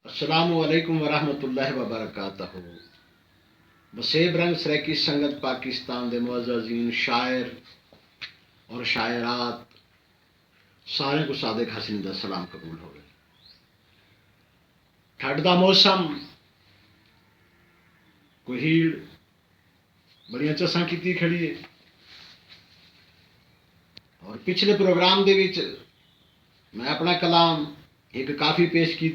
अस्सलामुअलैकुम वरहमतुल्लाहि वबरकातुहू। वसेब रंग सराकी संगत पाकिस्तान दे मुअज़्ज़ज़ीन शायर और शायरात सारे को सादिक हसन दा सलाम कबूल होवे। ठंड दा मौसम कोई हीड़ बड़ियां चसां कीती खड़ी है और पिछले प्रोग्राम दे विच मैं अपना कलाम एक काफ़ी पेश की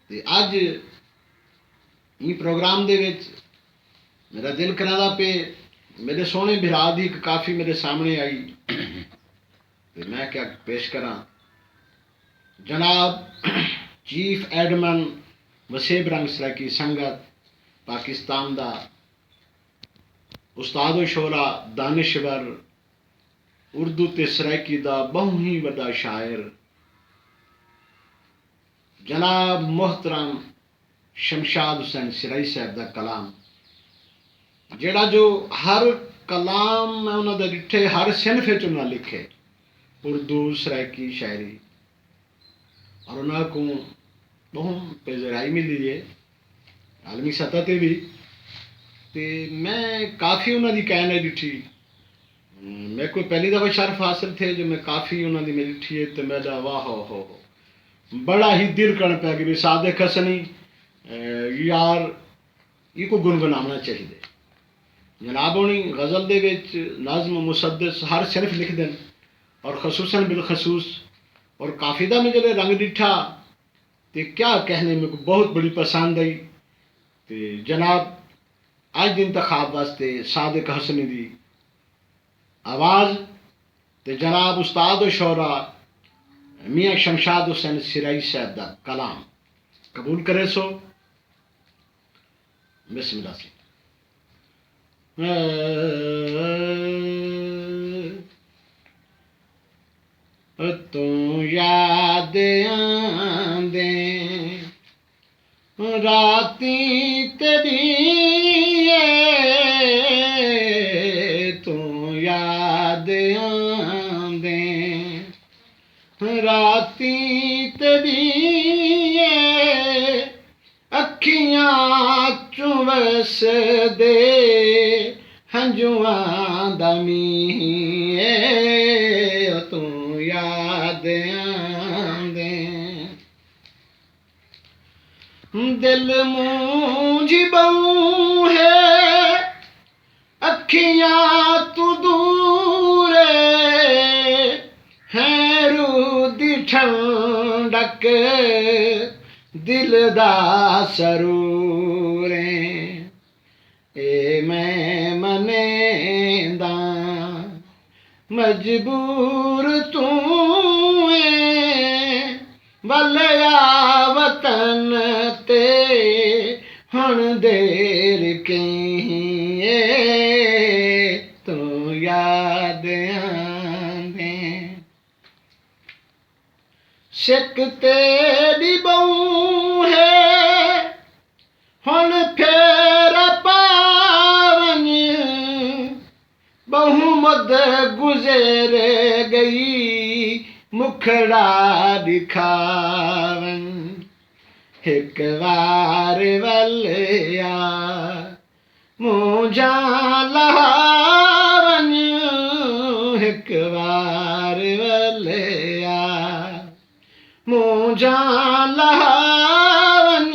ते अज ई प्रोग्राम दे विच मेरा दिल करादा पे मेरे सोहने बिरा दी एक काफ़ी मेरे सामने आई ते मैं क्या पेश करा। जनाब चीफ एडमन वसेब रंग सराकी संगत पाकिस्तान दा उस्ताद शोरा दानिश्वर उर्दू ते सराकी दा बहु ही वड्डा शायर जनाब मोहतरम शमशाद हुसैन सिराई साहब का कलाम जेड़ा जो हर कलाम मैं उन्होंने डिठे हर सिनफ उन्हें लिखे उर्दू सराकी शायरी और उन्होंने को बहुत पेजराई मिली है आलमी सतह पर भी। तो मैं काफ़ी उन्होंने कहने डिठी मेरे को पहली दफ़ा शर्फ हासिल थे जो मैं काफ़ी उन्होंने मेरी डिठी है तो मेरा वाह हो बड़ा ही दिल कर पाया कि सादिक हसनी यार ये को गुनगुनाना चाहिए। जनाब होनी गज़ल दे विच नज़म मुसद्दस हर सिर्फ लिख दें और खसूसन बिलखसूस और काफिदा में जब रंग डिठा तो क्या कहने मेरे को बहुत बड़ी पसंद आई। तो जनाब अज दिन इंतखाब वास्ते सादिक हसनी दी आवाज़ तो जनाब उस्ताद शोरा मियाँ शमशाद हुसैन सिराई साहब का कलाम कबूल करे सो बिस्मिल्लाह से। तू याद आंदे राती तेरी तू याद आंदे राती तेरी अखियां चुवस दे हंजुआं दा मींह तू याद आंदे दिल मूंझ बहू है अखियां तू दूर है रूदी ठंडक दिल दा सरूर ए मैं मनेंदा मजबूर तू वलया वतन ते हुण देर कहीं तू याद आंदे सिक तेरी बहू है हुण फेर पावन बहु मद गुजर गई मुखड़ा दिखावन एक बार वलिया मुझा लहावन एक बार वलिया मुझा लहावन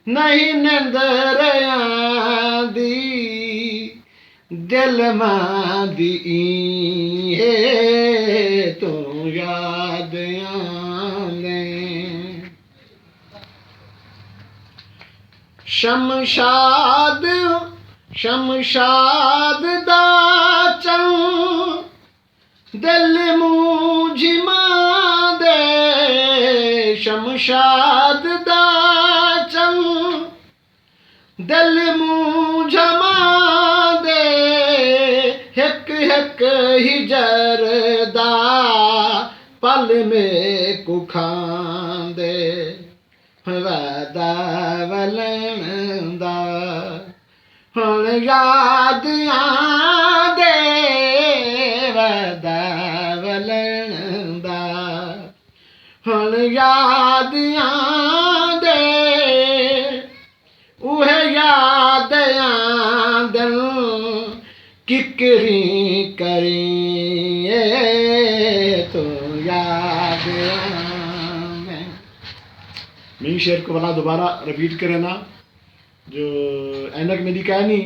नहीं नंदर आंदी दिल मां दी तू याद आंदे शमशाद शमशाद दा चं दिल मूंझ दे शमशाद दा चं दिल मूंझ दे हिक हिक हिजर दा पल में कुखांदे वादा वलन दा हुण याद आंदे वादा वलन दा हुण याद किकरी करी तो याद आवे। मैं शेर को वाला दोबारा रिपीट करे ना, जो ऐनक मेरी कहनी।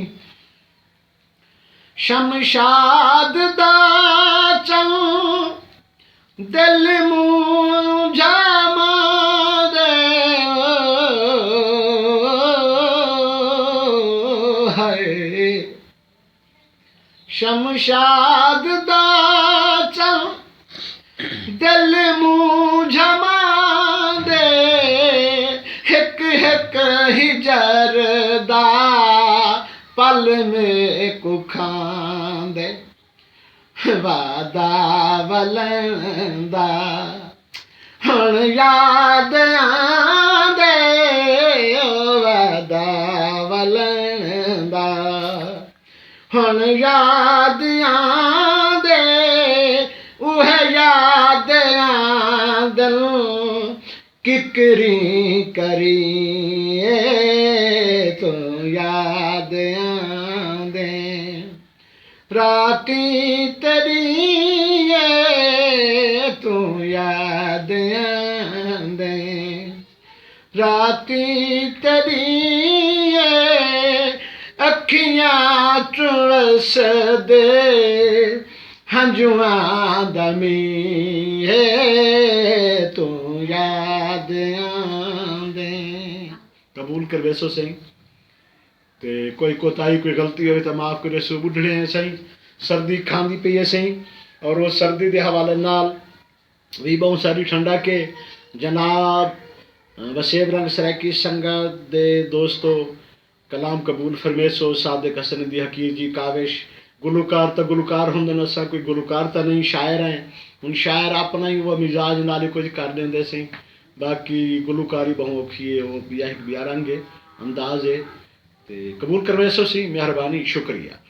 शमशाद दा चल दिल मुझा दे है, शमशाद दा चल दिल मुझा दे, हिक हिक हिजर दा पल में को खांदे, वादा वलंदा हुण याद आंदे, वादा वलंदा हुण याद आंदे, उह याद आंदन किकरी करी तो याद आंदे। राती तेरी तू याद आंदे, राती तेरी अखियां चुलस दे हंजुआं दा मींह तू याद आंदे। कबूल कर वैसो सही ते कोई कोताही कोई गलती हो तो माफ़ करे सो। बुढ़े हैं सही, सर्दी खांदी पई है सही, और वो सर्दी के हवाले नाल भी बहुत सारी ठंडा के जनाब वसेब रंग सराकी संगत दे दोस्तों कलाम कबूल फरमेसो। सादिक हसन दी हकीर जी काविश गुलकार तो गुलकार होंगे, असा कोई गुलकार तो नहीं, शायर हैं। हुण शायर अपना ही वो मिजाज नाल कुछ कर देंदे सही, बाकी गुलकारी बहु औखी है, वो बिया एक बिया रंग है अंदाज है। ते कबूल करवे सो सी, मेहरबानी शुक्रिया।